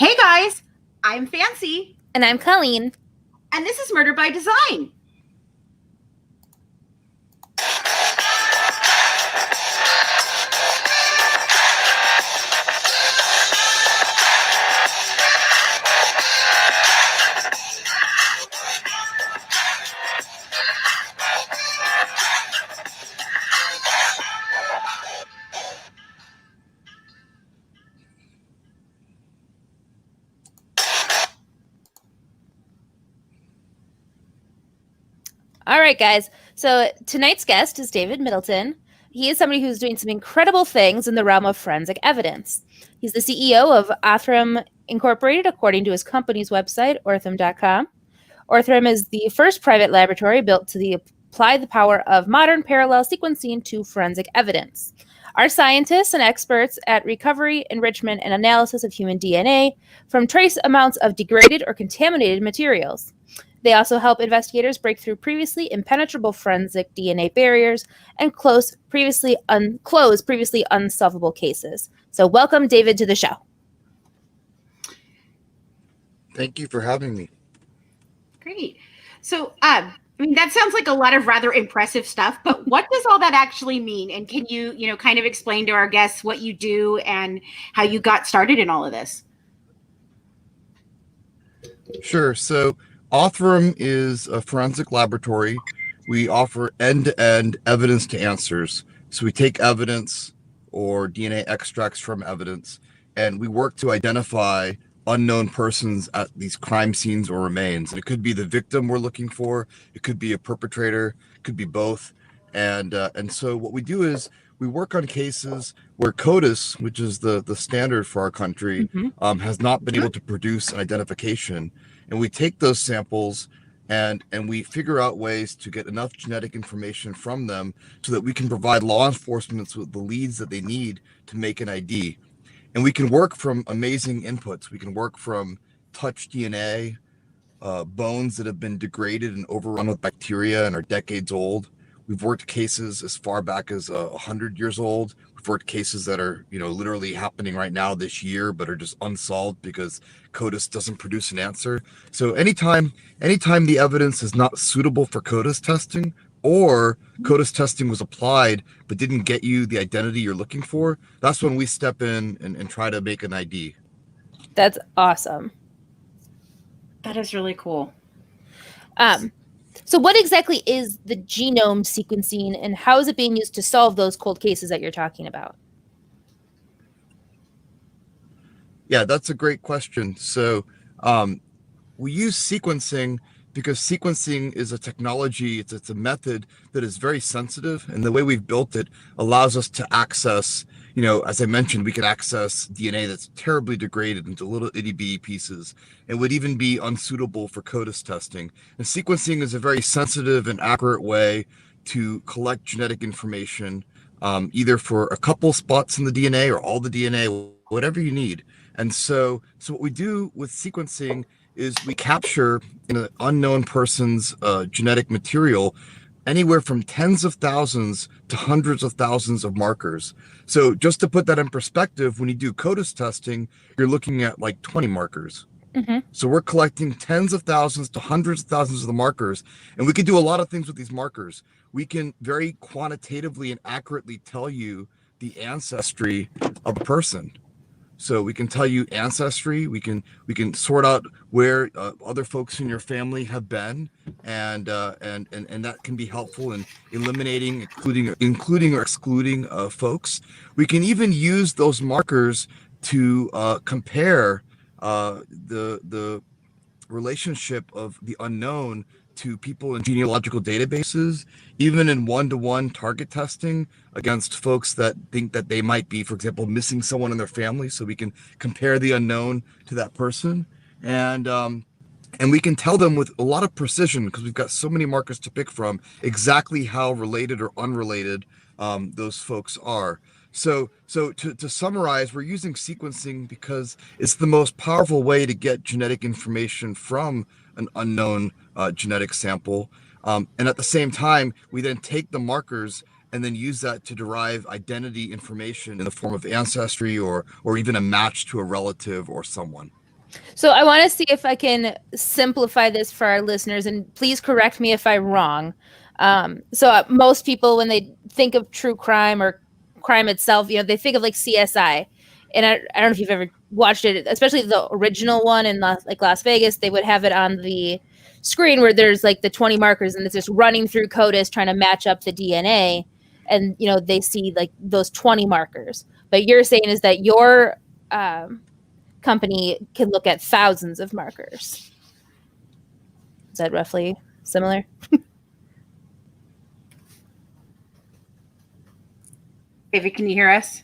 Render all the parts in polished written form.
Hey guys, I'm Fancy, And I'm Colleen. and this is Murder by Design. All right, guys. So tonight's guest is David Mittleman. He is somebody who's doing some incredible things in the realm of forensic evidence. He's the CEO of Othram Incorporated, according to his company's website, Ortham.com. Orthram is the first private laboratory built to apply the power of modern parallel sequencing to forensic evidence. Our scientists and experts at recovery, enrichment, and analysis of human DNA from trace amounts of degraded or contaminated materials. They also help investigators break through previously impenetrable forensic DNA barriers and close previously unsolvable cases. So welcome, David, to the show. Thank you for having me. Great. So, that sounds like a lot of rather impressive stuff, but what does all that actually mean? And can you, kind of explain to our guests what you do and how you got started in all of this? Sure. So Othram is a forensic laboratory. We offer end-to-end evidence to answers. So we take evidence or DNA extracts from evidence, and we work to identify unknown persons at these crime scenes or remains. It could be the victim we're looking for. It could be a perpetrator. It could be both. And so what we do is we work on cases where CODIS, which is the standard for our country, has not been able to produce an identification. And we take those samples and we figure out ways to get enough genetic information from them so that we can provide law enforcement with the leads that they need to make an ID. And we can work from amazing inputs. We can work from touch DNA, bones that have been degraded and overrun with bacteria and are decades old. We've worked cases as far back as 100 years old. We've worked cases that are, literally happening right now this year, but are just unsolved because CODIS doesn't produce an answer. So anytime the evidence is not suitable for CODIS testing, or CODIS testing was applied but didn't get you the identity you're looking for, that's when we step in and try to make an ID. That's awesome. That is really cool. So what exactly is the genome sequencing, and how is it being used to solve those cold cases that you're talking about? Yeah, that's a great question. So we use sequencing because sequencing is a technology, it's a method that is very sensitive, and the way we've built it allows us to access, as I mentioned, we can access DNA that's terribly degraded into little itty bitty pieces and would even be unsuitable for CODIS testing. And sequencing is a very sensitive and accurate way to collect genetic information, either for a couple spots in the DNA or all the DNA, whatever you need. And so what we do with sequencing is we capture an unknown person's genetic material, anywhere from tens of thousands to hundreds of thousands of markers. So just to put that in perspective, when you do CODIS testing, you're looking at like 20 markers. So we're collecting tens of thousands to hundreds of thousands of the markers, and we can do a lot of things with these markers. We can very quantitatively and accurately tell you the ancestry of a person. So we can tell you ancestry. We can sort out where other folks in your family have been, and that can be helpful in eliminating, including or excluding folks. We can even use those markers to compare the relationship of the unknown to people in genealogical databases, even in one-to-one target testing against folks that think that they might be, for example, missing someone in their family. So we can compare the unknown to that person, and we can tell them with a lot of precision, because we've got so many markers to pick from, exactly how related or unrelated those folks are. So to summarize, we're using sequencing because it's the most powerful way to get genetic information from an unknown genetic sample. And at the same time, we then take the markers and then use that to derive identity information in the form of ancestry or even a match to a relative or someone. So I want to see if I can simplify this for our listeners, and please correct me if I'm wrong. Most people, when they think of true crime or crime itself, they think of like CSI. And I don't know if you've ever watched it, especially the original one in Las Vegas. They would have it on the screen where there's like the 20 markers, and it's just running through CODIS trying to match up the DNA. And, they see like those 20 markers. But you're saying is that your company can look at thousands of markers. Is that roughly similar? David, can you hear us?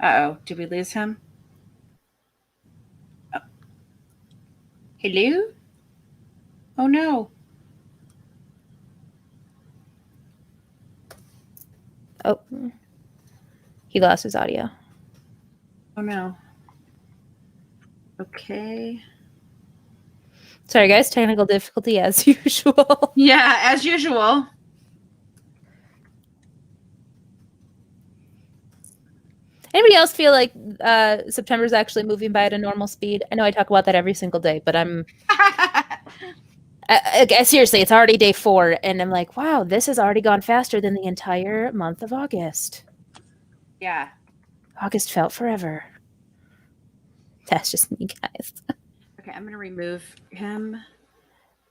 Uh-oh, did we lose him? Oh. Hello? Oh, no. Oh, he lost his audio. Oh, no. Okay. Sorry, guys. Technical difficulty as usual. Yeah, as usual. Anybody else feel like September's actually moving by at a normal speed? I know I talk about that every single day, but seriously, it's already day 4, and I'm like, wow, this has already gone faster than the entire month of August. Yeah. August felt forever. That's just me, guys. Okay, I'm going to remove him,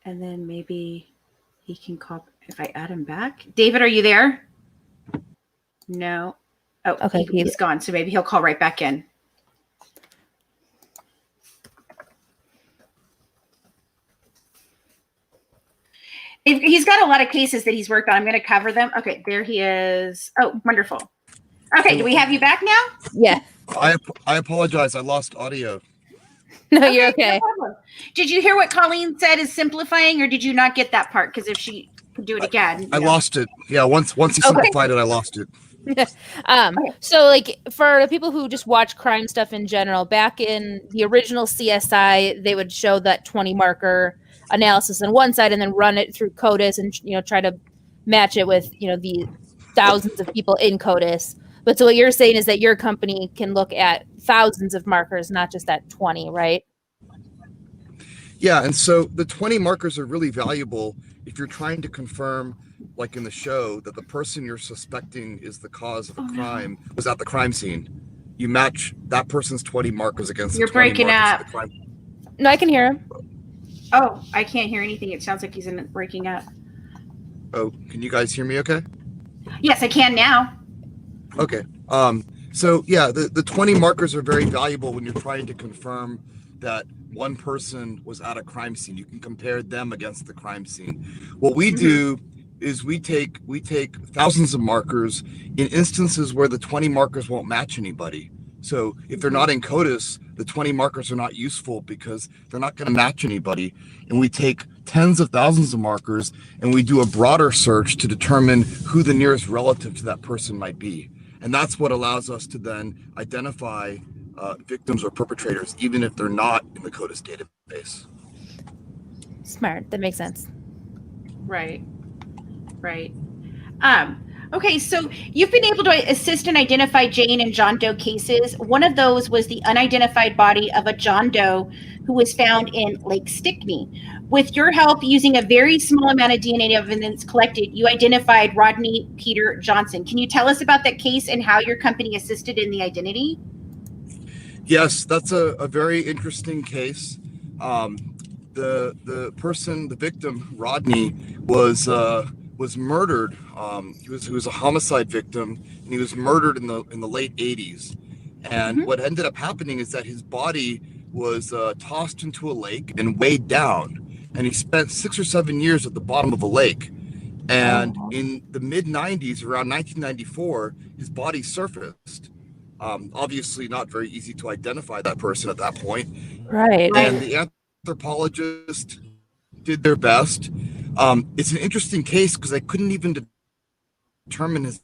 and then maybe he can call if I add him back. David, are you there? No. Oh, okay, he's gone, so maybe he'll call right back in. He's got a lot of cases that he's worked on. I'm going to cover them. Okay, there he is. Oh, wonderful. Okay, do we have you back now? Yeah. I apologize. I lost audio. No, you're okay. No problem. Did you hear what Colleen said is simplifying, or did you not get that part? Because if she could do it again. I lost it. Yeah, once he simplified it, I lost it. So like for the people who just watch crime stuff in general, back in the original CSI, they would show that 20 marker analysis on one side and then run it through CODIS and try to match it with the thousands of people in CODIS. But so what you're saying is that your company can look at thousands of markers, not just that 20, right? Yeah, and so the 20 markers are really valuable if you're trying to confirm, like in the show, that the person you're suspecting is the cause of a crime was at the crime scene. You match that person's 20 markers against You're the 20 breaking markers up. of the crime. No, I can hear him. Oh, I can't hear anything. It sounds like he's breaking up. Oh, can you guys hear me okay? Yes, I can now. Okay. So yeah, the 20 markers are very valuable when you're trying to confirm that one person was at a crime scene. You can compare them against the crime scene. What we do is we take thousands of markers in instances where the 20 markers won't match anybody. So if they're not in CODIS, the 20 markers are not useful because they're not going to match anybody. And we take tens of thousands of markers and we do a broader search to determine who the nearest relative to that person might be. And that's what allows us to then identify victims or perpetrators, even if they're not in the CODIS database. Smart. That makes sense. Right. Okay, so you've been able to assist and identify Jane and John Doe cases. One of those was the unidentified body of a John Doe who was found in Lake Stickney. With your help, using a very small amount of DNA evidence collected, you identified Rodney Peter Johnson. Can you tell us about that case and how your company assisted in the identity? Yes, that's a very interesting case. The victim, Rodney, was murdered. He was a homicide victim, and he was murdered in the late 80s. And what ended up happening is that his body was tossed into a lake and weighed down. And he spent 6 or 7 years at the bottom of a lake. And in the mid 90s, around 1994, his body surfaced. Obviously not very easy to identify that person at that point. Right. And the anthropologist did their best. It's an interesting case because they couldn't even determine his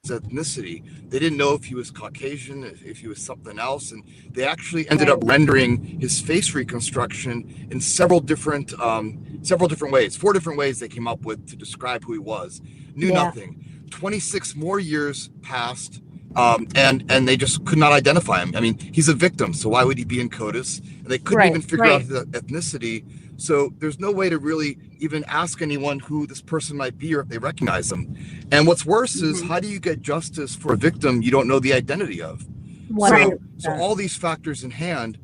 ethnicity. They didn't know if he was Caucasian, if he was something else, and they actually ended up rendering his face reconstruction in several different ways. 4 different ways they came up with to describe who he was. Knew nothing. 26 more years passed, and they just could not identify him. I mean, he's a victim, so why would he be in CODIS? And they couldn't even figure out the ethnicity. So there's no way to really even ask anyone who this person might be or if they recognize them. And what's worse is, how do you get justice for a victim you don't know the identity of? So all these factors in hand,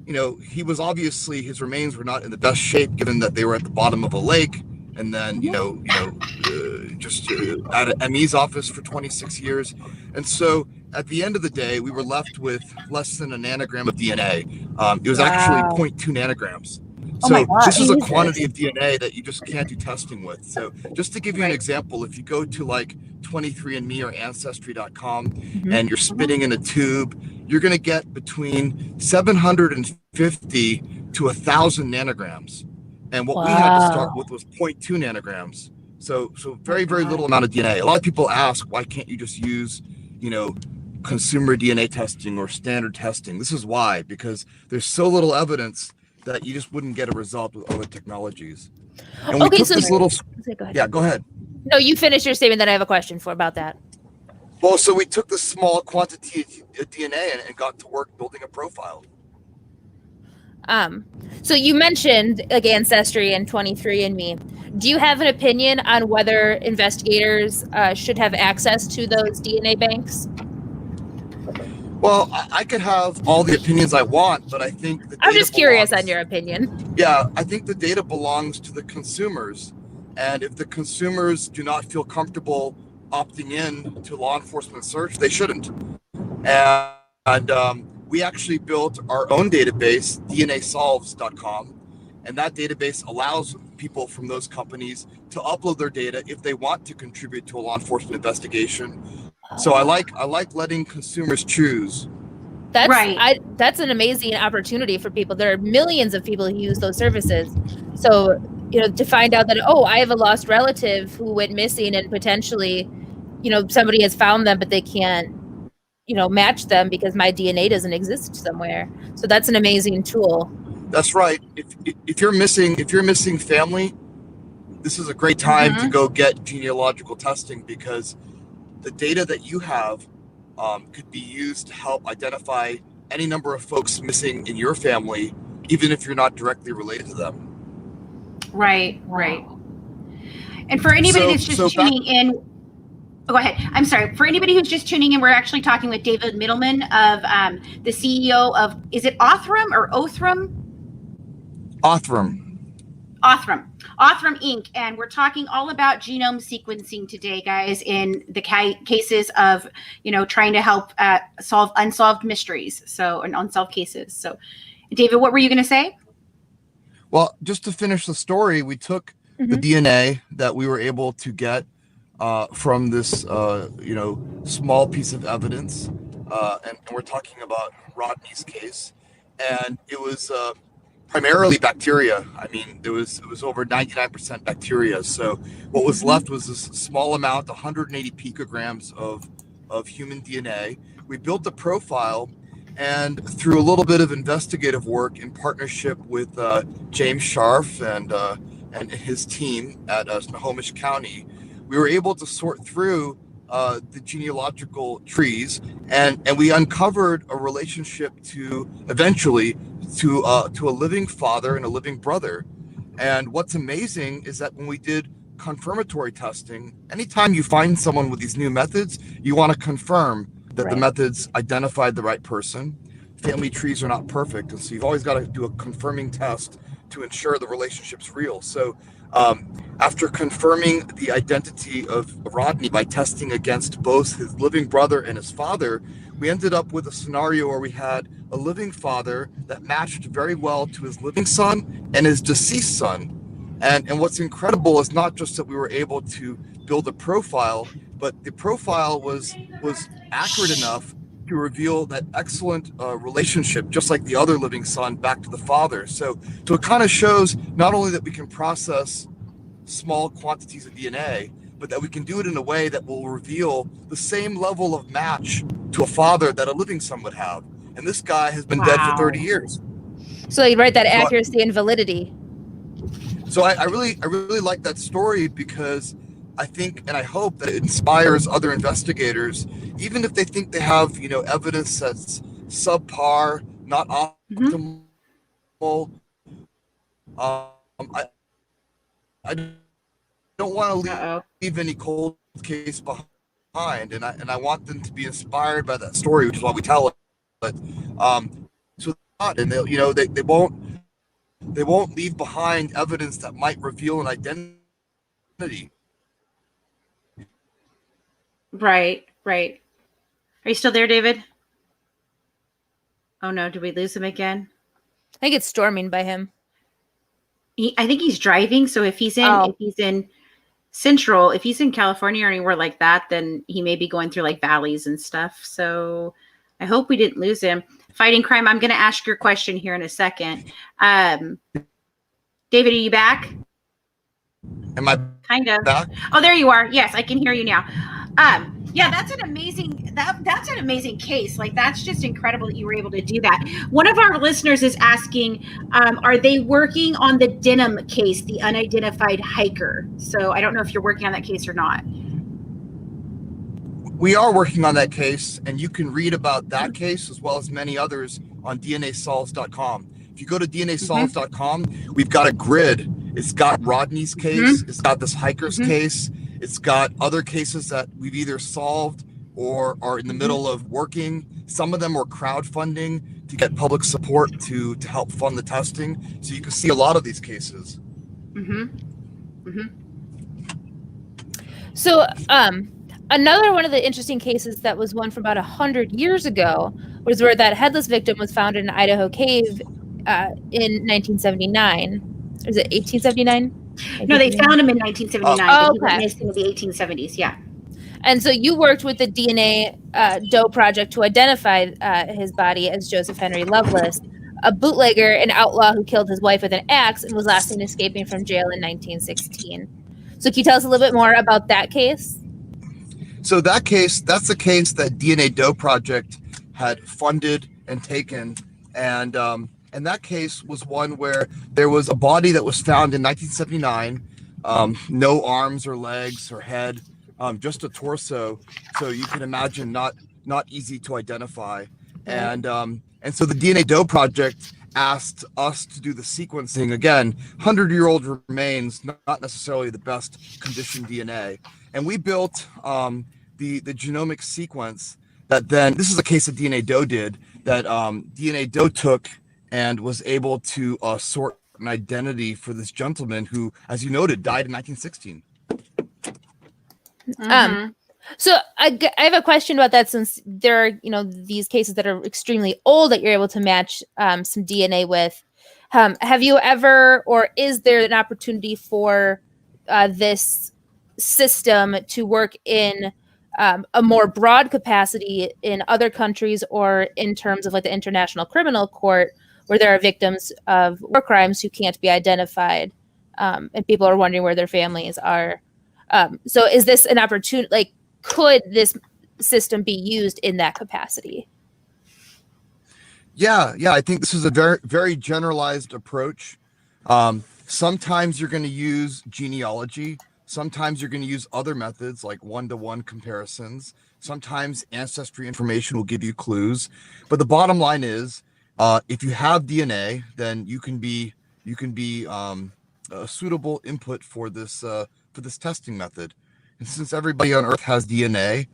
he was obviously, his remains were not in the best shape, given that they were at the bottom of a lake. And then, just at ME's office for 26 years. And so at the end of the day, we were left with less than a nanogram of DNA. It was actually 0.2 nanograms. So this is a quantity of DNA that you just can't do testing with. So just to give you an example, if you go to like 23andMe or Ancestry.com and you're spitting in a tube, you're going to get between 750 to 1,000 nanograms. And what we had to start with was 0.2 nanograms. So very, very little amount of DNA. A lot of people ask, why can't you just use, consumer DNA testing or standard testing? This is why, because there's so little evidence that you just wouldn't get a result with other technologies. And we took this little... Yeah, go ahead. No, you finish your statement, then I have a question about that. Well, so we took this small quantity of DNA and got to work building a profile. So you mentioned like Ancestry and 23andMe. Do you have an opinion on whether investigators should have access to those DNA banks? Well, I could have all the opinions I want, but I think I'm just curious on your opinion. Yeah, I think the data belongs to the consumers. And if the consumers do not feel comfortable opting in to law enforcement search, they shouldn't. And we actually built our own database, DNAsolves.com, and that database allows people from those companies to upload their data if they want to contribute to a law enforcement investigation. So I like letting consumers choose. That's an amazing opportunity for people. There are millions of people who use those services. So, to find out that, I have a lost relative who went missing and potentially, somebody has found them, but they can't, match them because my DNA doesn't exist somewhere. So that's an amazing tool. That's right. If you're missing family, this is a great time to go get genealogical testing, because the data that you have could be used to help identify any number of folks missing in your family, even if you're not directly related to them. Right. And for anybody that's just tuning in, go ahead. I'm sorry. For anybody who's just tuning in, we're actually talking with David Mittleman of the CEO of, is it Othram or Othram? Othram Inc. And we're talking all about genome sequencing today, guys, in the cases of, trying to help solve unsolved mysteries. And unsolved cases. So, David, what were you going to say? Well, just to finish the story, we took the DNA that we were able to get from this, small piece of evidence, and we're talking about Rodney's case, and it was primarily bacteria. I mean, it was over 99% bacteria. So what was left was this small amount, 180 picograms of human DNA. We built the profile, and through a little bit of investigative work in partnership with James Scharf and his team at Snohomish County, we were able to sort through the genealogical trees, and we uncovered a relationship eventually to a living father and a living brother. And what's amazing is that when we did confirmatory testing, anytime you find someone with these new methods, you want to confirm that the methods identified the right person. Family trees are not perfect, and so you've always got to do a confirming test to ensure the relationship's real. So after confirming the identity of Rodney by testing against both his living brother and his father, we ended up with a scenario where we had a living father that matched very well to his living son and his deceased son. And what's incredible is not just that we were able to build a profile, but the profile was accurate enough to reveal that excellent relationship, just like the other living son, back to the father. So it kind of shows not only that we can process small quantities of DNA, but that we can do it in a way that will reveal the same level of match to a father that a living son would have. And this guy has been dead for 30 years. So you write that accuracy and validity. So I really like that story, because I think and I hope that it inspires other investigators, even if they think they have, evidence that's subpar, not Mm-hmm. optimal. I don't want to Uh-oh. leave any cold case behind, and I want them to be inspired by that story, which is why we tell it. But so not, and they won't leave behind evidence that might reveal an identity. Right, right. Are you still there, David? Oh no, did we lose him again? I think it's storming by him. I think he's driving, so if he's in Central, if he's in California or anywhere like that, then he may be going through like valleys and stuff. So I hope we didn't lose him. Fighting crime, I'm going to ask your question here in a second. David, are you back? Am I kind of back? Oh, there you are. Yes, I can hear you now. Yeah, that's an amazing case. Like, that's just incredible that you were able to do that. One of our listeners is asking, are they working on the Denham case, the unidentified hiker? So I don't know if you're working on that case or not. We are working on that case, and you can read about that case as well as many others on DNAsolves.com. If you go to DNAsolves.com, we've got a grid. It's got Rodney's case, it's got this hiker's case, it's got other cases that we've either solved or are in the middle of working. Some of them were crowdfunding to get public support to help fund the testing. So you can see a lot of these cases. So, another one of the interesting cases that was one from about 100 years ago was where that headless victim was found in an Idaho cave in 1979. Is it 1879? No, they found him in 1979, but he went missing in the 1870s. Yeah. And so you worked with the DNA Doe Project to identify his body as Joseph Henry Loveless, a bootlegger and outlaw who killed his wife with an axe and was last seen escaping from jail in 1916. So can you tell us a little bit more about that case? So that's the case that DNA Doe Project had funded and taken, and that case was one where there was a body that was found in 1979, no arms or legs or head, just a torso. So you can imagine not easy to identify, and so the DNA Doe Project asked us to do the sequencing again. 100-year-old remains, not necessarily the best condition DNA, and we built the genomic sequence that then, this is a case that DNA Doe did, that DNA Doe took and was able to sort an identity for this gentleman who, as you noted, died in 1916. So I have a question about that, since there are, these cases that are extremely old that you're able to match some DNA with. Have you ever, or is there an opportunity for this system to work in a more broad capacity in other countries, or in terms of like the International Criminal Court, where there are victims of war crimes who can't be identified, and people are wondering where their families are? So is this an opportunity, like, could this system be used in that capacity? Yeah, I think this is a very, very generalized approach. Sometimes you're going to use genealogy. Sometimes you're going to use other methods like one-to-one comparisons. Sometimes ancestry information will give you clues. But the bottom line is, if you have DNA, then you can be a suitable input for this testing method. And since everybody on Earth has DNA,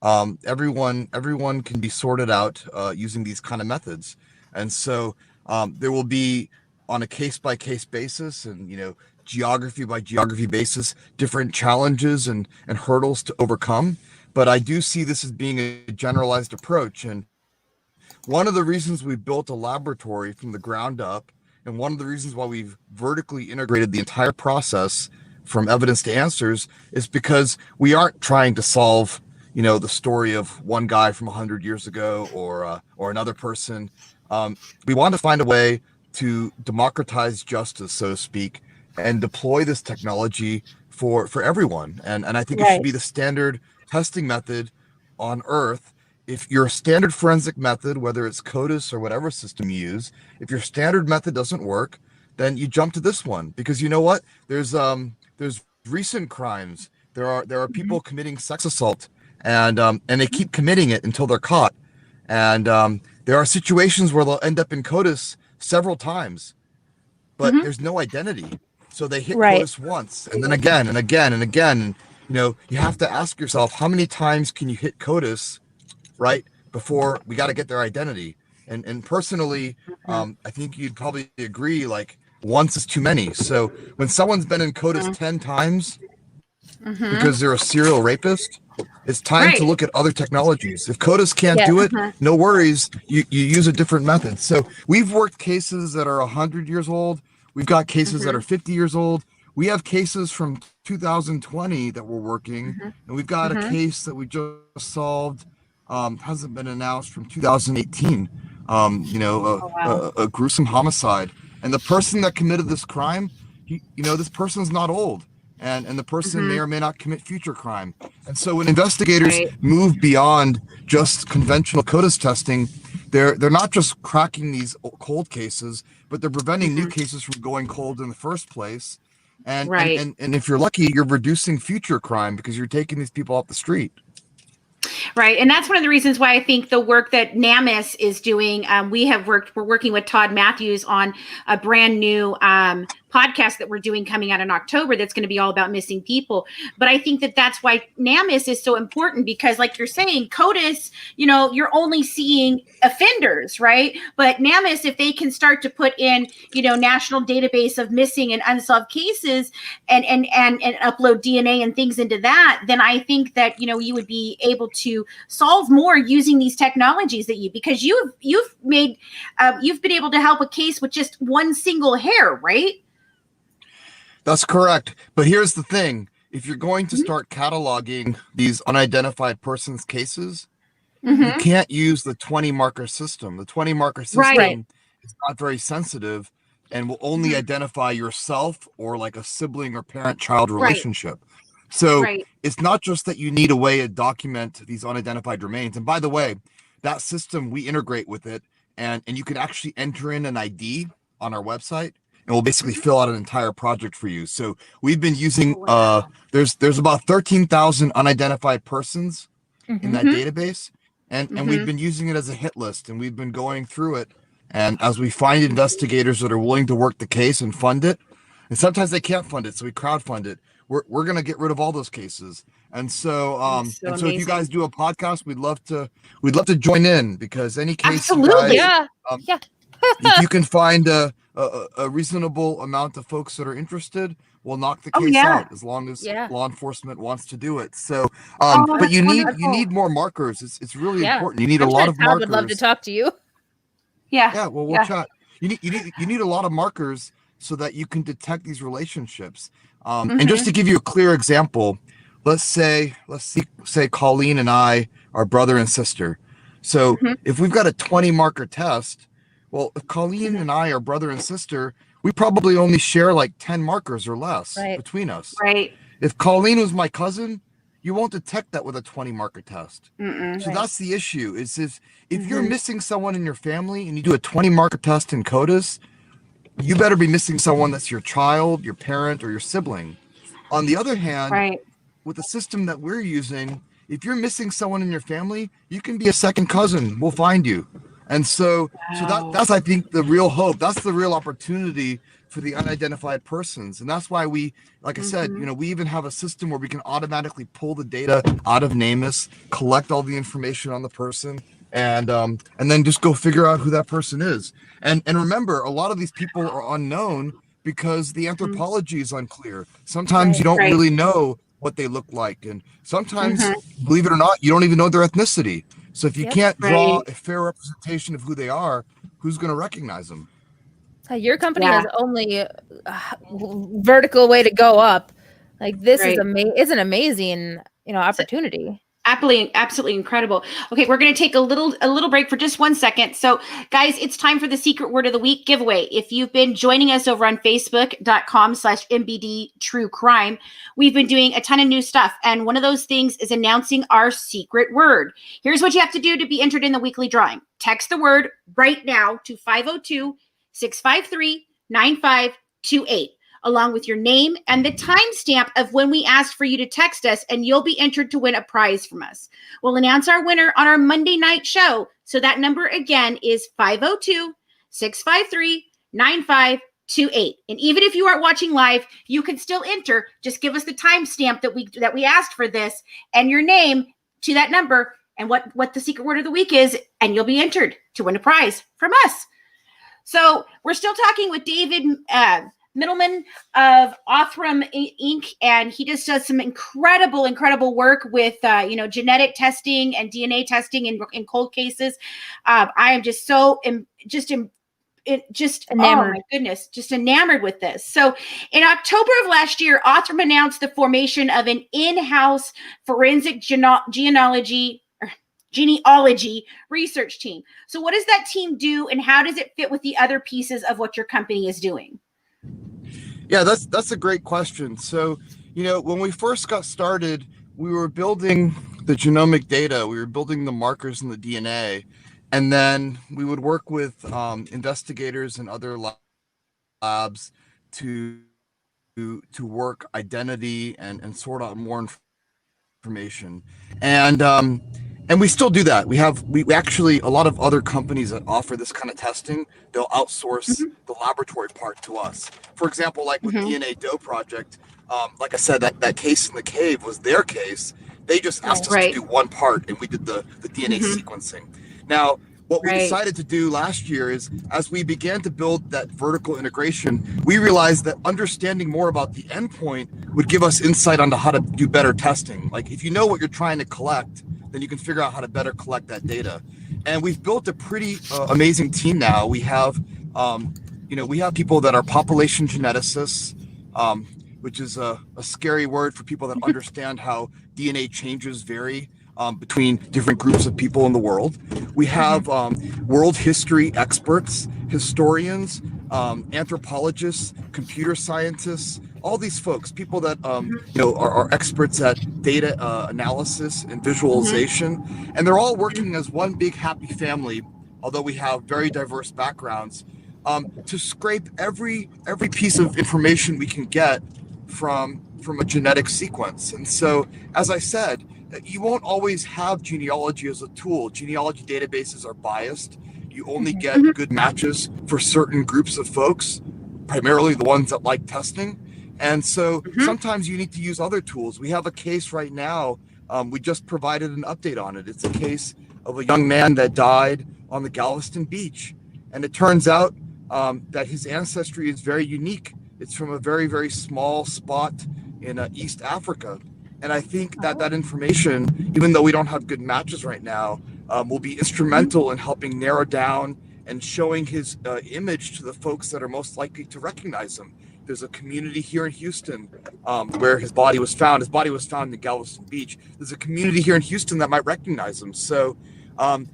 everyone can be sorted out using these kind of methods. And so there will be, on a case-by-case basis and geography by geography basis, different challenges and hurdles to overcome. But I do see this as being a generalized approach. And one of the reasons we built a laboratory from the ground up, and one of the reasons why we've vertically integrated the entire process from evidence to answers, is because we aren't trying to solve the story of one guy from 100 years ago or another person. We want to find a way to democratize justice, so to speak, and deploy this technology for everyone. And I think it should be the standard testing method on Earth. If your standard forensic method, whether it's CODIS or whatever system you use, if your standard method doesn't work, then you jump to this one, because you know what? There's recent crimes There are people committing sex assault, and they keep committing it until they're caught. And there are situations where they'll end up in CODIS several times, but there's no identity. So they hit CODIS once, and then again and again and again. And you have to ask yourself, how many times can you hit CODIS, right, before we got to get their identity? And personally, I think you'd probably agree, like, once is too many. So when someone's been in CODIS 10 times because they're a serial rapist, it's time to look at other technologies. If CODIS can't do it, no worries. You use a different method. So we've worked cases that are 100 years old. We've got cases that are 50 years old. We have cases from 2020 that we're working, and we've got a case that we just solved, hasn't been announced, from 2018. A gruesome homicide. And the person that committed this crime, this person's not old. And the person may or may not commit future crime. And so when investigators move beyond just conventional CODIS testing, they're not just cracking these cold cases, but they're preventing new cases from going cold in the first place. And if you're lucky, you're reducing future crime because you're taking these people off the street. Right. And that's one of the reasons why I think the work that NAMIS is doing, we're working with Todd Matthews on a brand new podcast that we're doing coming out in October that's going to be all about missing people. But I think that's why NAMIS is so important, because like you're saying, CODIS, you're only seeing offenders, right? But NAMIS, if they can start to put in, national database of missing and unsolved cases and upload DNA and things into that, then I think that, you would be able to solve more using these technologies because you've been able to help a case with just one single hair, right? That's correct. But here's the thing. If you're going to start cataloging these unidentified persons cases, you can't use the 20 marker system. The 20 marker system is not very sensitive and will only identify yourself or like a sibling or parent-child relationship. So it's not just that you need a way to document these unidentified remains. And by the way, that system, we integrate with it, and you can actually enter in an ID on our website, and we'll basically fill out an entire project for you. So we've been using, there's about 13,000 unidentified persons in that database. And we've been using it as a hit list, and we've been going through it. And as we find investigators that are willing to work the case and fund it, and sometimes they can't fund it, so we crowdfund it. We're going to get rid of all those cases. And so, so if you guys do a podcast, we'd love to join in, because any case, if you can find a reasonable amount of folks that are interested, we'll knock the case out, as long as law enforcement wants to do it. So, but you need more markers. It's really important. You need a lot of markers. I would love to talk to you. Yeah. Well, we'll chat. You need a lot of markers so that you can detect these relationships. And just to give you a clear example, let's say Colleen and I are brother and sister. So if we've got a 20 marker test, well, if Colleen and I are brother and sister, we probably only share like 10 markers or less between us. Right. If Colleen was my cousin, you won't detect that with a 20 marker test. So that's the issue, is if you're missing someone in your family and you do a 20 marker test in CODIS, you better be missing someone that's your child, your parent, or your sibling. On the other hand, with the system that we're using, if you're missing someone in your family, you can be a second cousin. We'll find you. And so that's, I think, the real hope. That's the real opportunity for the unidentified persons. And that's why we, like I said, we even have a system where we can automatically pull the data out of NAMIS, collect all the information on the person, and then just go figure out who that person is. And remember, a lot of these people are unknown because the anthropology is unclear. Sometimes you don't really know what they look like. And sometimes, believe it or not, you don't even know their ethnicity. So if you can't draw a fair representation of who they are, who's going to recognize them? Your company has only a vertical way to go up. Like, this is an amazing, opportunity. Absolutely incredible. Okay, we're going to take a little break for just 1 second. So, guys, it's time for the Secret Word of the Week giveaway. If you've been joining us over on Facebook.com/MBD True Crime, we've been doing a ton of new stuff. And one of those things is announcing our secret word. Here's what you have to do to be entered in the weekly drawing. Text the word right now to 502-653-9528. along with your name and the timestamp of when we asked for you to text us, and you'll be entered to win a prize from us. We'll announce our winner on our Monday night show. So that number again is 502-653-9528. And even if you aren't watching live, you can still enter. Just give us the timestamp that we asked for this and your name to that number and what the secret word of the week is, and you'll be entered to win a prize from us. So we're still talking with David Mittleman of Othram Inc., and he just does some incredible work with genetic testing and DNA testing in cold cases. I am just so enamored. Oh my goodness, just enamored with this. So in October of last year, Othram announced the formation of an in-house forensic genealogy research team. So what does that team do, and how does it fit with the other pieces of what your company is doing? Yeah, that's a great question. So, when we first got started, we were building the genomic data, we were building the markers in the DNA, and then we would work with investigators and other labs to work identity and sort out more information. And we still do that. We actually, a lot of other companies that offer this kind of testing, they'll outsource the laboratory part to us. For example, like with DNA Doe Project, like I said, that case in the cave was their case. They just asked us to do one part, and we did the DNA sequencing. Now, what we decided to do last year is, as we began to build that vertical integration, we realized that understanding more about the endpoint would give us insight onto how to do better testing. Like, if you know what you're trying to collect, then you can figure out how to better collect that data. And we've built a pretty amazing team now. We have, we have people that are population geneticists, which is a scary word for people that understand how DNA changes vary between different groups of people in the world. We have world history experts, historians, anthropologists, computer scientists, all these folks, people that are experts at data analysis and visualization, and they're all working as one big happy family, although we have very diverse backgrounds, to scrape every piece of information we can get from a genetic sequence. And so, as I said, you won't always have genealogy as a tool. Genealogy databases are biased. You only get good matches for certain groups of folks, primarily the ones that like testing. And so sometimes you need to use other tools. We have a case right now. We just provided an update on it. It's a case of a young man that died on the Galveston beach. And it turns out that his ancestry is very unique. It's from a very, very small spot in East Africa. And I think that information, even though we don't have good matches right now, will be instrumental in helping narrow down and showing his image to the folks that are most likely to recognize him. There's a community here in Houston where his body was found. His body was found in Galveston Beach. There's a community here in Houston that might recognize him. So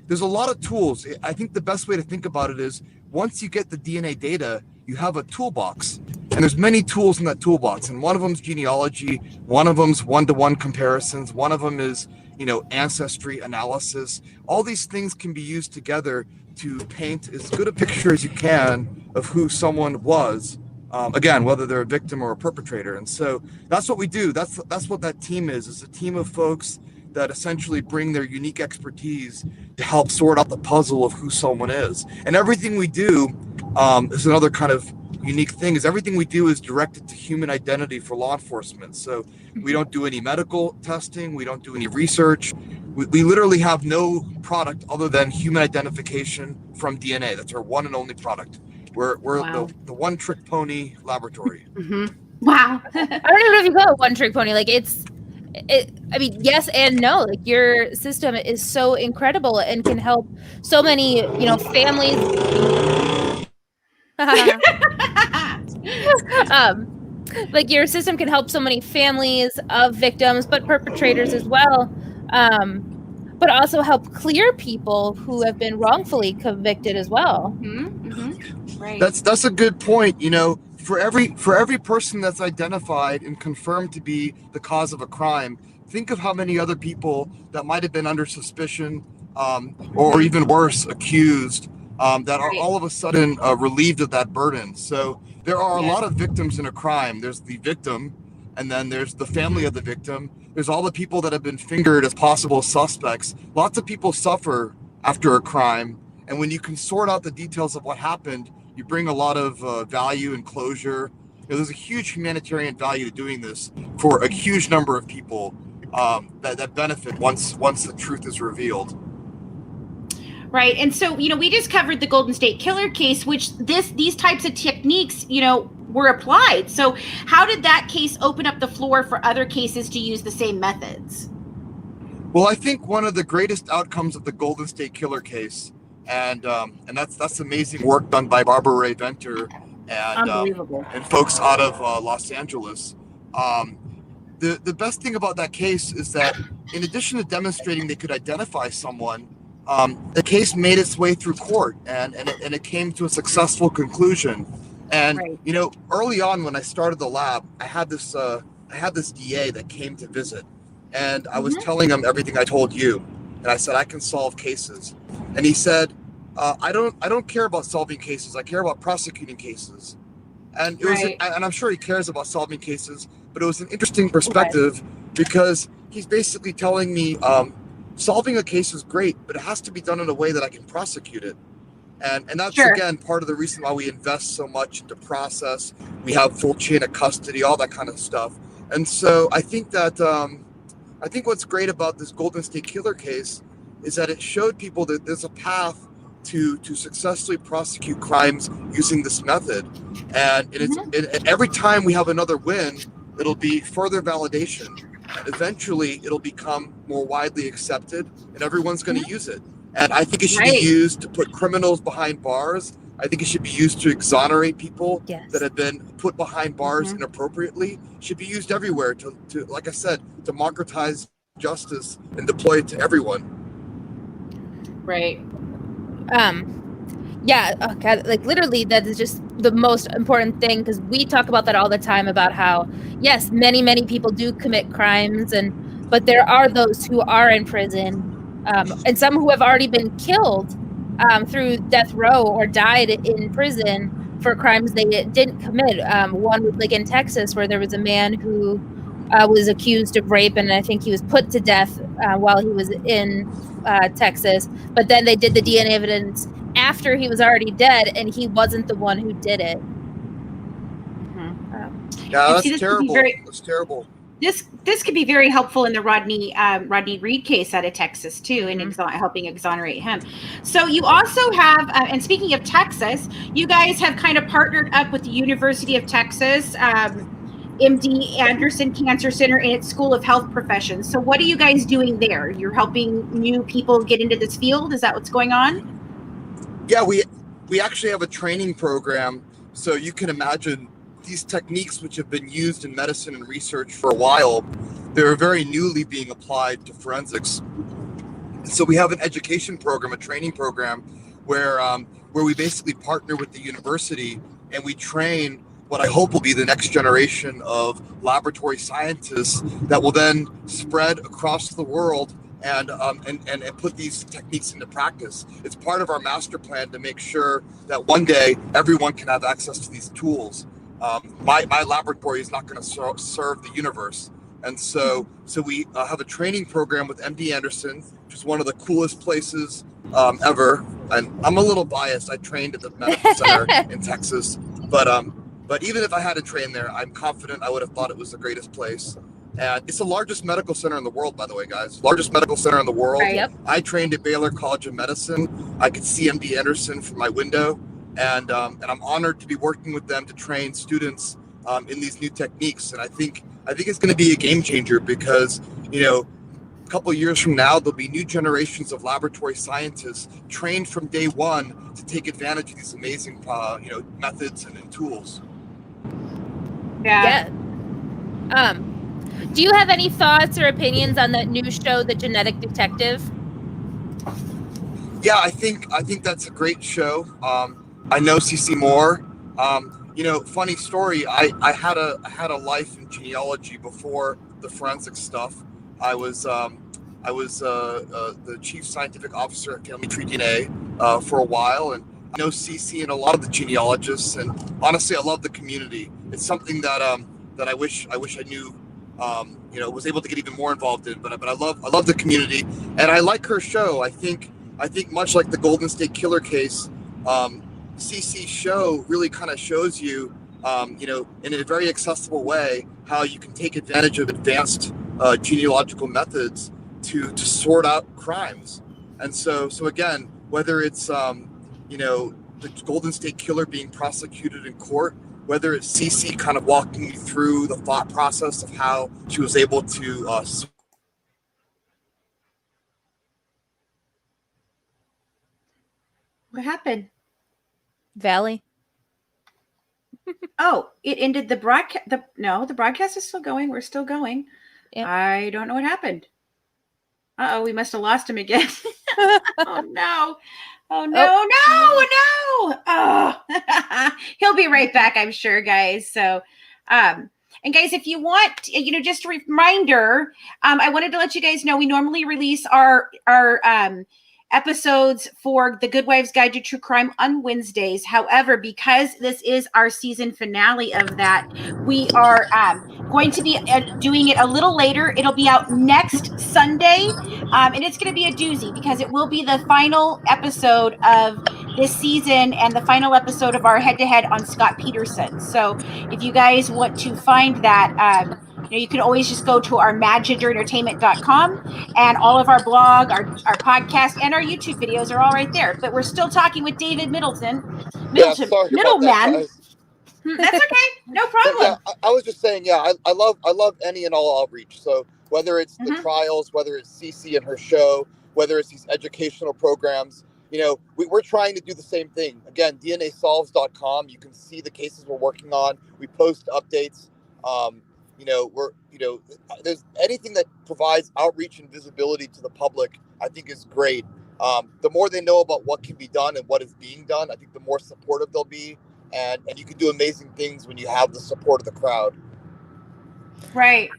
there's a lot of tools. I think the best way to think about it is, once you get the DNA data, you have a toolbox. And there's many tools in that toolbox. And one of them is genealogy. One of them is one-to-one comparisons. One of them is, ancestry analysis. All these things can be used together to paint as good a picture as you can of who someone was. Again, whether they're a victim or a perpetrator. And so that's what we do. That's what that team is a team of folks that essentially bring their unique expertise to help sort out the puzzle of who someone is. And everything we do is another kind of unique thing, is everything we do is directed to human identity for law enforcement. So we don't do any medical testing. We don't do any research. We literally have no product other than human identification from DNA. That's our one and only product. We're the one trick pony laboratory. Wow. I don't even know if you call it one trick pony. Like I mean, yes and no. Like, your system is so incredible and can help so many, families. Like, your system can help so many families of victims, but perpetrators as well. But also help clear people who have been wrongfully convicted as well. Right. That's a good point. For every person that's identified and confirmed to be the cause of a crime, think of how many other people that might have been under suspicion, or even worse, accused, that are all of a sudden relieved of that burden. So there are a lot of victims in a crime. There's the victim, and then there's the family of the victim. There's all the people that have been fingered as possible suspects. Lots of people suffer after a crime. And when you can sort out the details of what happened, you bring a lot of value and closure. There's a huge humanitarian value to doing this for a huge number of people that benefit once the truth is revealed. Right. And so, we just covered the Golden State Killer case, which these types of techniques, were applied. So how did that case open up the floor for other cases to use the same methods? Well, I think one of the greatest outcomes of the Golden State Killer case, and that's amazing work done by Barbara Ray Venter and folks out of Los Angeles. The best thing about that case is that in addition to demonstrating they could identify someone, the case made its way through court and it came to a successful conclusion. And early on when I started the lab, I had this DA that came to visit, and I was telling him everything I told you, and I said I can solve cases, and he said, I don't care about solving cases. I care about prosecuting cases. And it was, and I'm sure he cares about solving cases, but it was an interesting perspective because he's basically telling me solving a case is great, but it has to be done in a way that I can prosecute it. And that's, again, part of the reason why we invest so much into process. We have full chain of custody, all that kind of stuff. And so I think that what's great about this Golden State Killer case is that it showed people that there's a path to successfully prosecute crimes using this method. And and every time we have another win, it'll be further validation. And eventually, it'll become more widely accepted, and everyone's going to use it. And I think it should be used to put criminals behind bars. I think it should be used to exonerate people that have been put behind bars inappropriately. It should be used everywhere to, like I said, democratize justice and deploy it to everyone. Right. Like literally that is just the most important thing, because we talk about that all the time about how, yes, many people do commit crimes, but there are those who are in prison, and some who have already been killed through death row or died in prison for crimes they didn't commit. One was like in Texas, where there was a man who was accused of rape, and I think he was put to death while he was in Texas. But then they did the DNA evidence after he was already dead, and he wasn't the one who did it. That's terrible. That's terrible. This could be very helpful in the Rodney Reed case out of Texas too, in helping exonerate him. So you also have, and speaking of Texas, you guys have kind of partnered up with the University of Texas, MD Anderson Cancer Center, and its School of Health Professions. So what are you guys doing there? You're helping new people get into this field? Is that what's going on? Yeah, we actually have a training program. So you can imagine these techniques, which have been used in medicine and research for a while, they're very newly being applied to forensics. So we have an education program, a training program, where we basically partner with the university and we train what I hope will be the next generation of laboratory scientists that will then spread across the world and put these techniques into practice. It's part of our master plan to make sure that one day everyone can have access to these tools. My laboratory is not going to serve the universe. And so we have a training program with MD Anderson, which is one of the coolest places ever. And I'm a little biased. I trained at the medical center in Texas, but even if I had to train there, I'm confident I would have thought it was the greatest place. And it's the largest medical center in the world, by the way, guys. Largest medical center in the world. Right, yep. I trained at Baylor College of Medicine. I could see MD Anderson from my window. And I'm honored to be working with them to train students in these new techniques. And I think it's going to be a game changer because, a couple of years from now, there'll be new generations of laboratory scientists trained from day one to take advantage of these amazing, methods and tools. Yeah. Do you have any thoughts or opinions on that new show, The Genetic Detective? Yeah, I think that's a great show. I know CC Moore. Funny story. I had a life in genealogy before the forensic stuff. I was the chief scientific officer at Family Tree DNA. for a while, and I know CC and a lot of the genealogists, and honestly, I love the community. It's something that I wish I knew, was able to get even more involved in. But I love the community, and I like her show. I think much like the Golden State Killer case, CC's show really kind of shows you, in a very accessible way, how you can take advantage of advanced genealogical methods to sort out crimes. And so again, whether it's the Golden State Killer being prosecuted in court, whether it's CC kind of walking you through the thought process of how she was able to What happened? Valley. Oh, it ended the broadcast. No, the broadcast is still going. We're still going. Yep. I don't know what happened. Uh-oh, we must have lost him again. Oh, no. Oh, no, no. Oh, he'll be right back, I'm sure, guys. So, and guys, if you want, just a reminder, I wanted to let you guys know we normally release our episodes for the Good Wives Guide to True Crime on Wednesdays. However, because this is our season finale of that, we are going to be doing it a little later. It'll be out next Sunday, and it's going to be a doozy because it will be the final episode of this season and the final episode of our head-to-head on Scott Peterson. So if you guys want to find that, you can always just go to our madgingerentertainment.com, and all of our blog, our podcast, and our YouTube videos are all right there. But we're still talking with David Mittleman. Middleman. That's okay, no problem. Yeah, I was just saying, I love any and all outreach. So whether it's the trials, whether it's CC and her show, whether it's these educational programs, we're trying to do the same thing. Again, DNAsolves.com. You can see the cases we're working on. We post updates. There's anything that provides outreach and visibility to the public, I think is great. The more they know about what can be done and what is being done, I think the more supportive they'll be. And you can do amazing things when you have the support of the crowd. Right.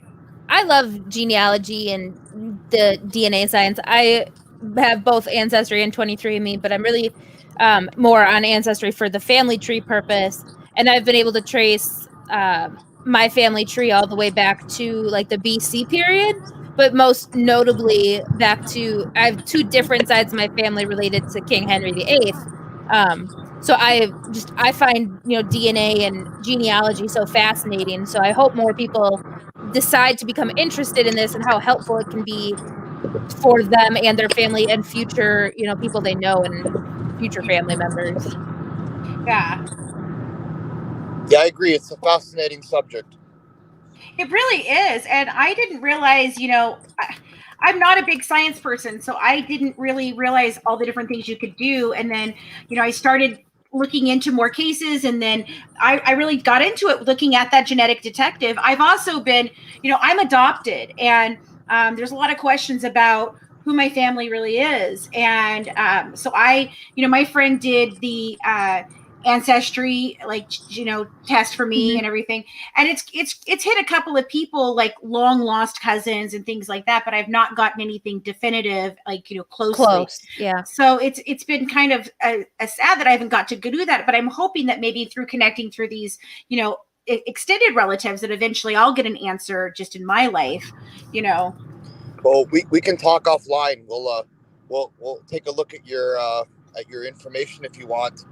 I love genealogy and the DNA science. I have both Ancestry and 23andMe, but I'm really more on Ancestry for the family tree purpose. And I've been able to trace my family tree all the way back to like the BC period, but most notably back to, I have two different sides of my family related to King Henry VIII. So I find, DNA and genealogy so fascinating. So I hope more people decide to become interested in this and how helpful it can be for them and their family and future, people they know and future family members. Yeah. Yeah, I agree. It's a fascinating subject. It really is. And I didn't realize, I'm not a big science person, so I didn't really realize all the different things you could do. And then, I started looking into more cases, and then I really got into it looking at that genetic detective. I've also been, I'm adopted, and there's a lot of questions about who my family really is. And so my friend did the ancestry test for me and everything, and it's hit a couple of people, like long lost cousins and things like that, but I've not gotten anything definitive, closely. Yeah, so it's been kind of a sad that I haven't got to do that, but I'm hoping that maybe through connecting through these extended relatives that eventually I'll get an answer just in my life. Well, we can talk offline. We'll take a look at your information if you want.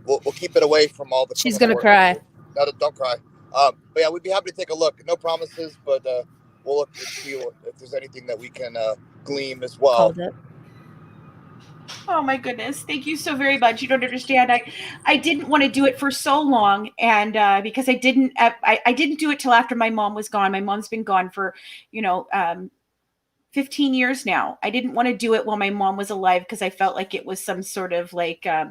We'll keep it away from all the. She's gonna cry. No, don't cry. But yeah, we'd be happy to take a look. No promises, but we'll look and see if there's anything that we can glean as well. Hold it. Oh my goodness. Thank you so very much. You don't understand. I didn't want to do it for so long. And because I didn't do it till after my mom was gone. My mom's been gone for, 15 years now. I didn't want to do it while my mom was alive because I felt like it was some sort of attack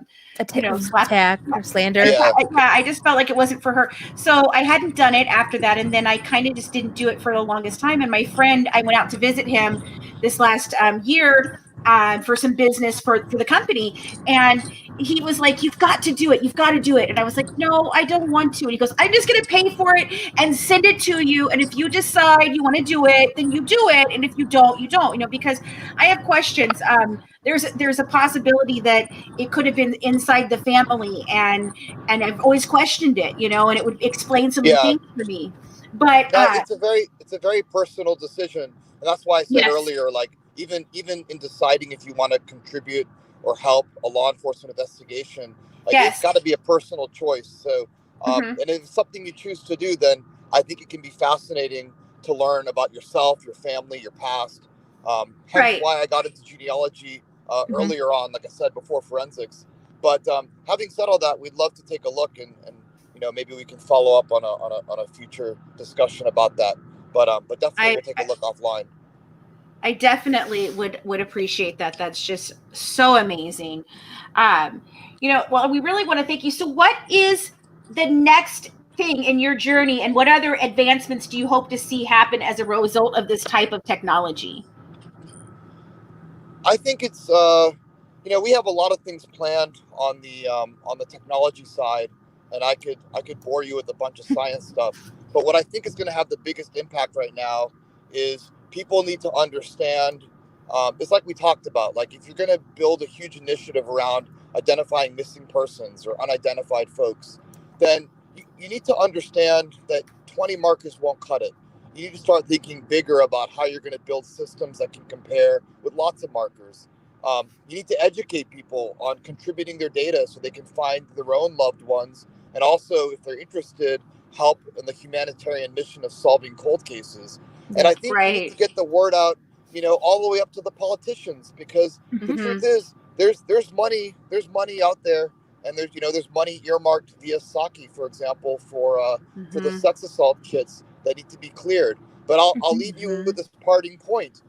or slander. Yeah, I just felt like it wasn't for her. So I hadn't done it after that. And then I kind of just didn't do it for the longest time. And my friend, I went out to visit him this last year for some business for the company. And he was like, you've got to do it. You've got to do it. And I was like, no, I don't want to. And he goes, I'm just going to pay for it and send it to you. And if you decide you want to do it, then you do it. And if you don't, you don't, because I have questions. there's a possibility that it could have been inside the family, and I've always questioned it, and it would explain so many Yeah. things for me. But No, it's a very personal decision, and that's why I said yes, earlier, like even in deciding if you want to contribute or help a law enforcement investigation, like it's yes, got to be a personal choice. So, hmm and if it's something you choose to do, then I think it can be fascinating to learn about yourself, your family, your past. Hence right. why I got into genealogy hmm earlier on, like I said before, forensics. But having said all that, we'd love to take a look and maybe we can follow up on a future discussion about that. But definitely I we'll take a look offline. I definitely would appreciate that. That's just so amazing. Well, we really want to thank you. So what is the next thing in your journey, and what other advancements do you hope to see happen as a result of this type of technology? I think it's we have a lot of things planned on the technology side, and I could bore you with a bunch of science stuff. But what I think is going to have the biggest impact right now is people need to understand. It's like we talked about. Like if you're going to build a huge initiative around identifying missing persons or unidentified folks, then you need to understand that 20 markers won't cut it. You need to start thinking bigger about how you're going to build systems that can compare with lots of markers. You need to educate people on contributing their data so they can find their own loved ones, and also, if they're interested, help in the humanitarian mission of solving cold cases. And I think you need to Right. get the word out, all the way up to the politicians, because the hmm truth is, there's money out there, and there's money earmarked via Saki, for example, for the hmm sex assault kits that need to be cleared. But I'll leave you hmm with this parting point.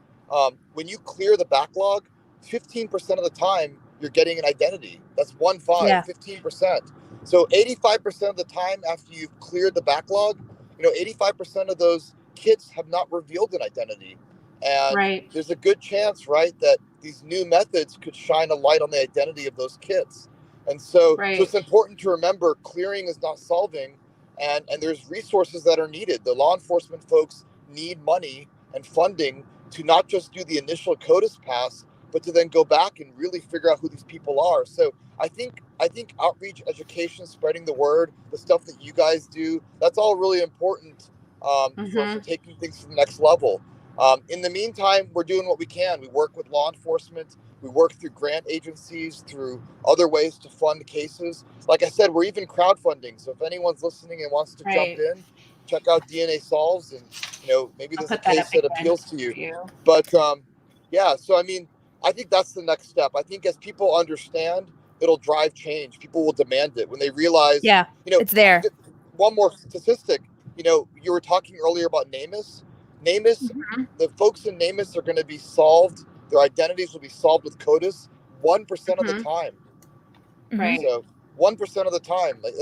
When you clear the backlog, 15% of the time you're getting an identity. That's 15%. So 85% of the time after you've cleared the backlog, 85% of those kits have not revealed an identity. And Right. there's a good chance, right, that these new methods could shine a light on the identity of those kits. And so Right. it's important to remember clearing is not solving, and there's resources that are needed. The law enforcement folks need money and funding to not just do the initial CODIS pass, but to then go back and really figure out who these people are. So I think outreach, education, spreading the word, the stuff that you guys do, that's all really important for hmm taking things to the next level. In the meantime, we're doing what we can. We work with law enforcement. We work through grant agencies, through other ways to fund cases. Like I said, we're even crowdfunding. So if anyone's listening and wants to jump Right. in, check out DNA Solves, and maybe I'll there's a put that up case that again appeals to you. for you. But yeah, so I mean, I think that's the next step. I think as people understand, it'll drive change. People will demand it when they realize. Yeah, it's there. One more statistic. You were talking earlier about NamUs. NamUs, hmm the folks in NamUs are going to be solved. Their identities will be solved with CODIS 1% of the hmm time. Mhm. Right. So 1% of the time, like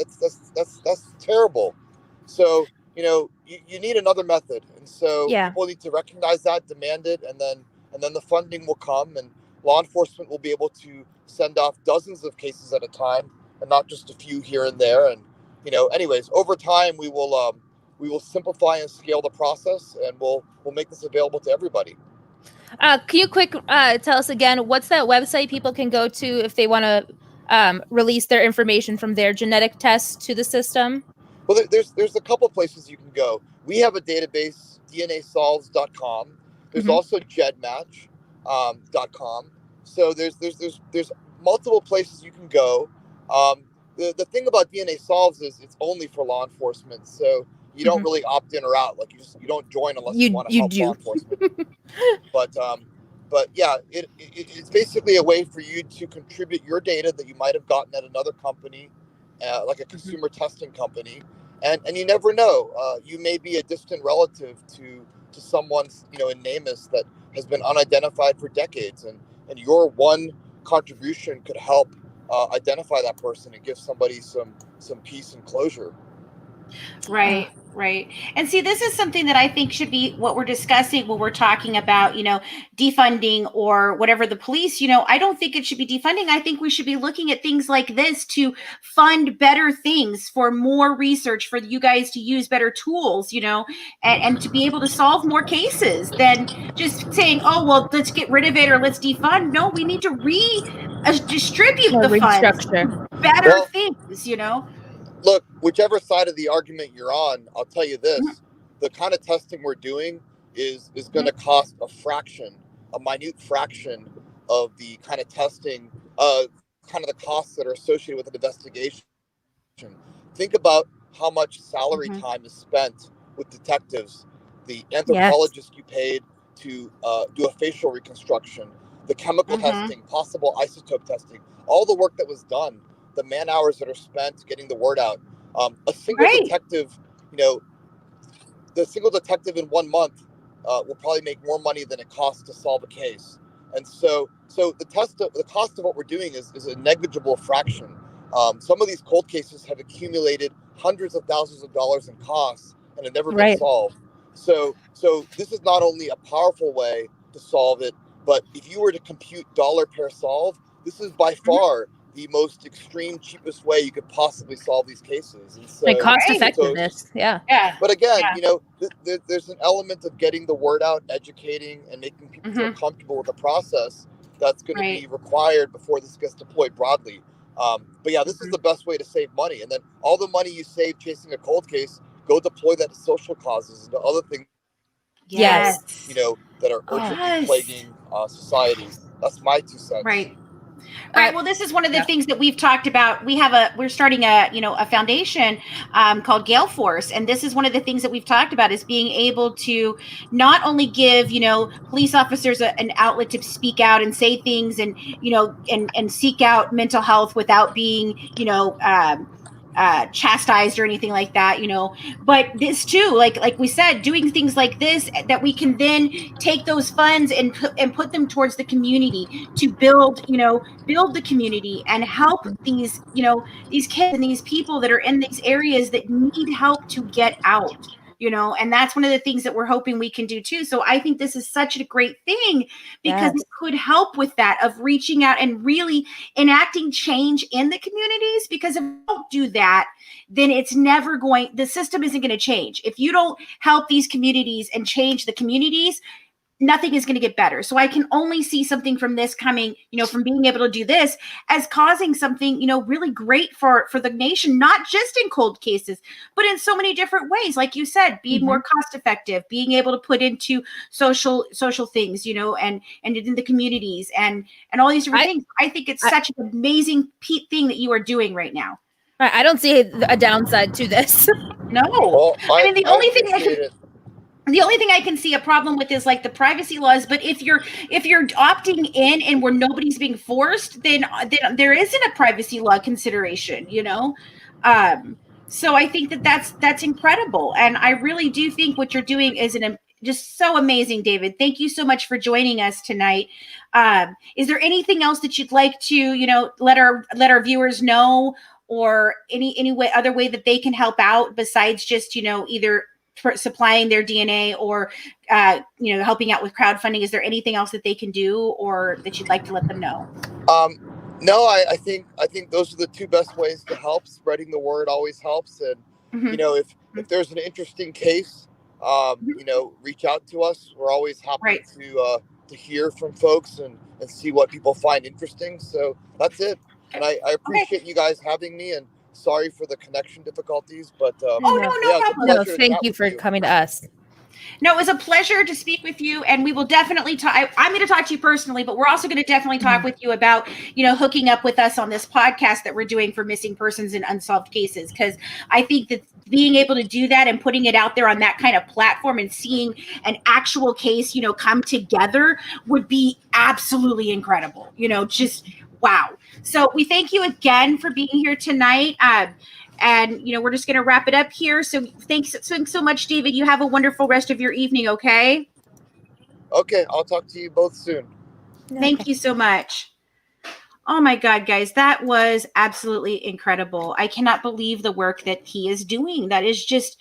that's terrible. So you need another method, and so Yeah. people need to recognize that, demand it, and then the funding will come, and law enforcement will be able to send off dozens of cases at a time, and not just a few here and there. And anyways, over time we will simplify and scale the process, and we'll make this available to everybody. Can you quick tell us again what's that website people can go to if they want to release their information from their genetic tests to the system? Well, there's a couple places you can go. We have a database, DNAsolves.com. There's Mhm. also GEDmatch.com. So there's multiple places you can go. The thing about DNA Solves is it's only for law enforcement. So you don't Mhm. really opt in or out. Like you don't join unless you want to You help law do. enforcement. But yeah, it's basically a way for you to contribute your data that you might have gotten at another company, like a hmm consumer testing company, and you never know. You may be a distant relative to someone in NamUs that has been unidentified for decades, and your one contribution could help identify that person and give somebody some peace and closure. Right. Right. And see, this is something that I think should be what we're discussing when we're talking about, defunding or whatever the police, I don't think it should be defunding. I think we should be looking at things like this to fund better things, for more research, for you guys to use better tools, and to be able to solve more cases than just saying, oh, well, let's get rid of it or let's defund. No, we need to distribute the funds restructure. to better Well, things, Look, whichever side of the argument you're on, I'll tell you this: the kind of testing we're doing is going to cost a minute fraction of the kind of testing, kind of the costs that are associated with an investigation. Think about how much salary time is spent with detectives, the anthropologist you paid to do a facial reconstruction, the chemical testing, possible isotope testing, all the work that was done, the man hours that are spent getting the word out. A single detective, the single detective in 1 month will probably make more money than it costs to solve a case. And so the cost of what we're doing is a negligible fraction. Some of these cold cases have accumulated hundreds of thousands of dollars in costs and have never been solved. So this is not only a powerful way to solve it, but if you were to compute dollar per solve, this is by far the most extreme, cheapest way you could possibly solve these cases. And so, cost effectiveness. Yeah. But again, there's an element of getting the word out, educating, and making people feel comfortable with the process that's going to be required before this gets deployed broadly. But yeah, this is the best way to save money. And then all the money you save chasing a cold case, go deploy that to social causes and to other things. Yes. That are urgently plaguing society. That's my 2 cents. Right. Right. Well, this is one of the things that we've talked about. We're starting a foundation called Gale Force. And this is one of the things that we've talked about, is being able to not only give, police officers an outlet to speak out and say things and, and seek out mental health without being, chastised or anything like that, but this too, like we said, doing things like this, that we can then take those funds and put them towards the community to build the community and help these these kids and these people that are in these areas that need help to get out. And that's one of the things that we're hoping we can do too. So I think this is such a great thing, because it could help with that, of reaching out and really enacting change in the communities. Because if we don't do that, then the system isn't going to change. If you don't help these communities and change the communities, nothing is going to get better. So I can only see something from this coming, from being able to do this, as causing something, really great for the nation, not just in cold cases, but in so many different ways. Like you said, being more cost effective, being able to put into social things, and in the communities and all these different things. I think it's such an amazing thing that you are doing right now. I don't see a downside to this. No. Well, the only thing I can see a problem with is like the privacy laws. But if you're opting in and where nobody's being forced, then there isn't a privacy law consideration, So I think that's incredible, and I really do think what you're doing is just so amazing, David. Thank you so much for joining us tonight. Is there anything else that you'd like to let our viewers know, or any other way that they can help out besides just either supplying their DNA or helping out with crowdfunding? Is there anything else that they can do, or that you'd like to let them know? No, I think those are the two best ways to help. Spreading the word always helps, and if there's an interesting case, reach out to us. We're always happy to hear from folks and see what people find interesting. So that's it. And I appreciate you guys having me, and sorry for the connection difficulties, but no problem. No, thank you for coming to us. No, it was a pleasure to speak with you, and we will definitely talk. I'm going to talk to you personally, but we're also going to definitely talk with you about, hooking up with us on this podcast that we're doing for missing persons and unsolved cases. Because I think that being able to do that and putting it out there on that kind of platform and seeing an actual case, come together would be absolutely incredible. Just wow. So we thank you again for being here tonight. And, we're just going to wrap it up here. So thanks so much, David. You have a wonderful rest of your evening, okay? Okay, I'll talk to you both soon. Thank you so much. Oh, my God, guys, that was absolutely incredible. I cannot believe the work that he is doing. That is just,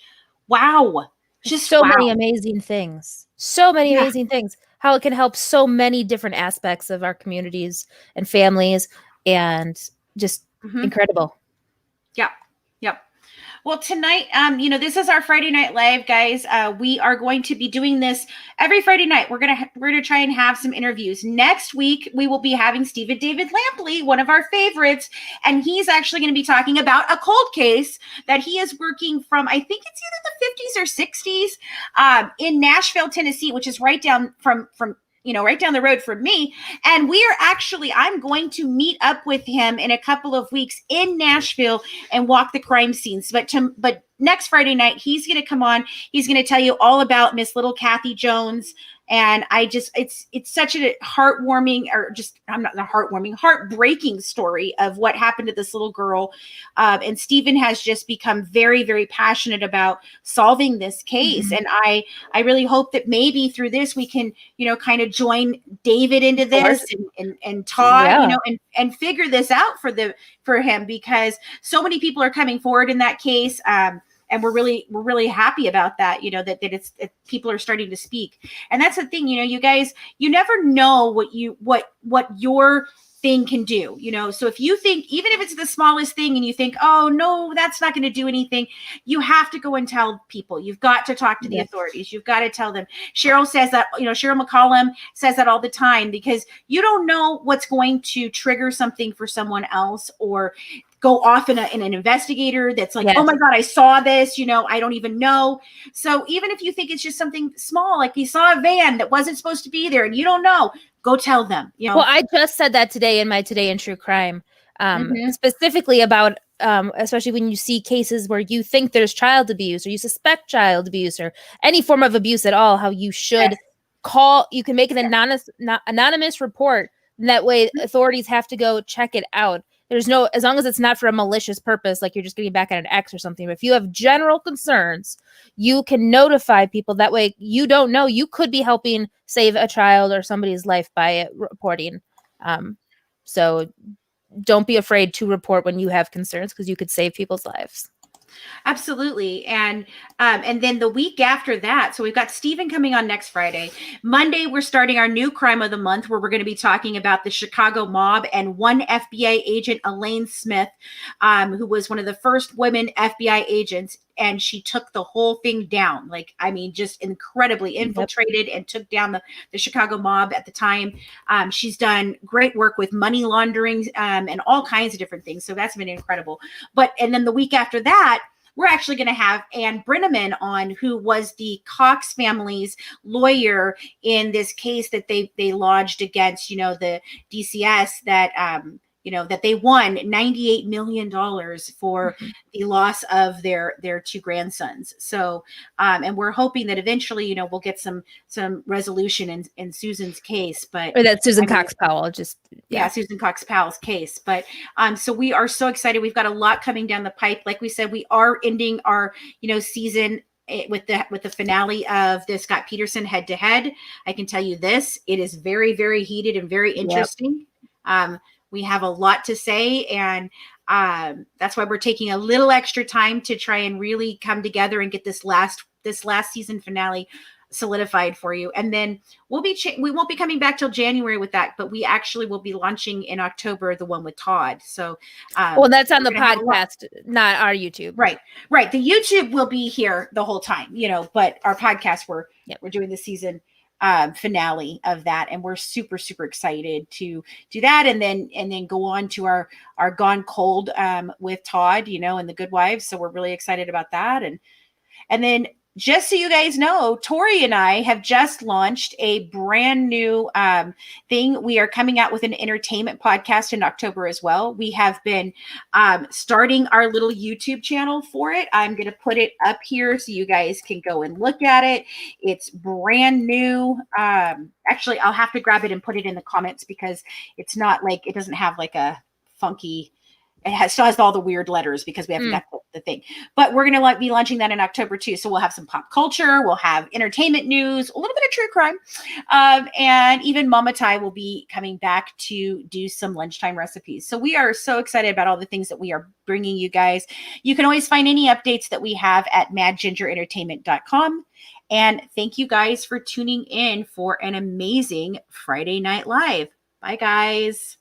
Wow. Just Just so wow. many amazing things. So many amazing things. How it can help so many different aspects of our communities and families, and just incredible. Yep. Yep. Well, tonight, this is our Friday Night Live, guys. We are going to be doing this every Friday night. We're gonna try and have some interviews. Next week, we will be having Stephen David Lampley, one of our favorites, and he's actually going to be talking about a cold case that he is working from. I think it's either the 50s or 60s, in Nashville, Tennessee, which is right down from right down the road from me. And I'm going to meet up with him in a couple of weeks in Nashville and walk the crime scenes. But next Friday night, he's going to come on. He's going to tell you all about Miss Little Kathy Jones. And it's such a heartwarming, heartbreaking story of what happened to this little girl. And Stephen has just become very, very passionate about solving this case. And I really hope that maybe through this, we can, kind of join David into this and Todd, and figure this out for him, because so many people are coming forward in that case. And we're really happy about that, that people are starting to speak. And that's the thing, you guys, you never know what your thing can do, so if you think, even if it's the smallest thing and you think, oh no, that's not going to do anything, you have to go and tell people. You've got to talk to the authorities. You've got to tell them. Cheryl says that, Cheryl McCollum says that all the time, because you don't know what's going to trigger something for someone else, or go off in an investigator that's like, oh my God, I saw this, I don't even know. So even if you think it's just something small, like you saw a van that wasn't supposed to be there and you don't know, go tell them. Well, I just said that today in my Today in True Crime, specifically about, especially when you see cases where you think there's child abuse, or you suspect child abuse, or any form of abuse at all, how you should call. You can make an anonymous report. And that way authorities have to go check it out. There's no, as long as it's not for a malicious purpose, like you're just getting back at an ex or something. But if you have general concerns, you can notify people. That way, you don't know, you could be helping save a child or somebody's life by reporting. So don't be afraid to report when you have concerns, because you could save people's lives. Absolutely. And then the week after that, so we've got Stephen coming on next Friday. Monday, we're starting our new crime of the month, where we're going to be talking about the Chicago mob and one FBI agent, Elaine Smith, who was one of the first women FBI agents. And she took the whole thing down. Just incredibly infiltrated and took down the Chicago mob at the time. She's done great work with money laundering and all kinds of different things. So that's been incredible. And then the week after that, we're actually going to have Ann Brenneman on, who was the Cox family's lawyer in this case that they lodged against, the DCS that, that they won $98 million for the loss of their two grandsons. So, and we're hoping that eventually, we'll get some resolution in Susan's case, or that Susan Cox Powell, Susan Cox Powell's case. But, so we are so excited. We've got a lot coming down the pipe. Like we said, we are ending our, season with the finale of the Scott Peterson head to head. I can tell you this, it is very, very heated and very interesting. We have a lot to say, and that's why we're taking a little extra time to try and really come together and get this last season finale solidified for you. And then we won't be coming back till January with that, but we actually will be launching in October the one with Todd. So that's on the podcast, not our YouTube. Right. The YouTube will be here the whole time, but our podcast, we're doing the season finale of that, and we're super, super excited to do that, and then go on to our Gone Cold with Todd, and the Good Wives. So we're really excited about that. And then, just so you guys know, Tori and I have just launched a brand new thing. We are coming out with an entertainment podcast in October as well. We have been starting our little YouTube channel for it. I'm going to put it up here so you guys can go and look at it. It's brand new. Actually, I'll have to grab it and put it in the comments, because it doesn't have like a funky, still has all the weird letters, because we haven't got the thing. But we're going to be launching that in October too. So we'll have some pop culture, we'll have entertainment news, a little bit of true crime, and even Mama Tai will be coming back to do some lunchtime recipes. So we are so excited about all the things that we are bringing you guys. You can always find any updates that we have at madgingerentertainment.com. And thank you guys for tuning in for an amazing Friday Night Live. Bye, guys.